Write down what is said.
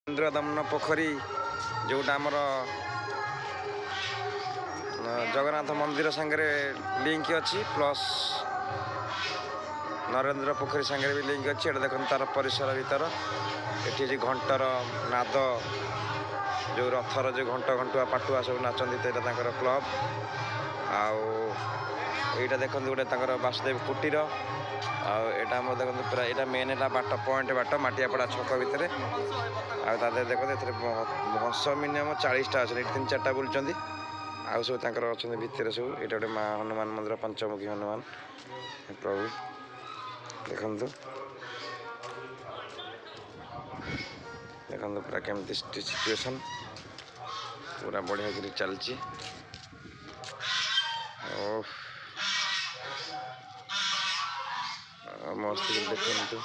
ଇନ୍ଦ୍ରଦମନ ପୋଖରୀ ଯେଉଁଟା ଆମର ଜଗନ୍ନାଥ ମନ୍ଦିର ସାଙ୍ଗରେ ଲିଙ୍କ ଅଛି ପ୍ଲସ୍ ନରେନ୍ଦ୍ର ପୋଖରୀ ସାଙ୍ଗରେ ବି ଲିଙ୍କ ଅଛି। ଏଇଟା ଦେଖନ୍ତୁ ତାର ପରିସର ଭିତର। ଏଠି ଅଛି ଘଣ୍ଟର ନାଦ, ଯେଉଁ ରଥର ଯେଉଁ ଘଣ୍ଟ ଘଣ୍ଟୁଆ ପାଟୁଆ ସବୁ ନାଚନ୍ତି ସେଇଟା ତାଙ୍କର କ୍ଲବ୍। ଆଉ ଏଇଟା ଦେଖନ୍ତୁ ଗୋଟେ ତାଙ୍କର ବାସୁଦେବ କୁଟୀର। ଆଉ ଏଇଟା ଆମର ଦେଖନ୍ତୁ ପୁରା ଏଇଟା ମେନ୍ ହେଲା ବାଟ ପଏଣ୍ଟ ବାଟ ମାଟିଆପଡ଼ା ଛକ ଭିତରେ। ଆଉ ତା ଦେହରେ ଦେଖନ୍ତୁ ଏଥିରେ ହଂସ ମିନିମମ୍ 40ଟା ଅଛନ୍ତି। ଏଠି 3-4ଟା ବୁଲୁଛନ୍ତି। ଆଉ ସବୁ ତାଙ୍କର ଅଛନ୍ତି ଭିତରେ ସବୁ। ଏଇଟା ଗୋଟେ ମା ହନୁମାନ ମନ୍ଦିର, ପଞ୍ଚମୁଖୀ ହନୁମାନ ପ୍ରଭୁ ଦେଖନ୍ତୁ। ଦେଖନ୍ତୁ ପୁରା କେମିତି ସିଚୁଏସନ୍ ପୁରା ବଢ଼ିଆ କରି ଚାଲିଛି। ମସ୍ତ ଦେଖନ୍ତୁ।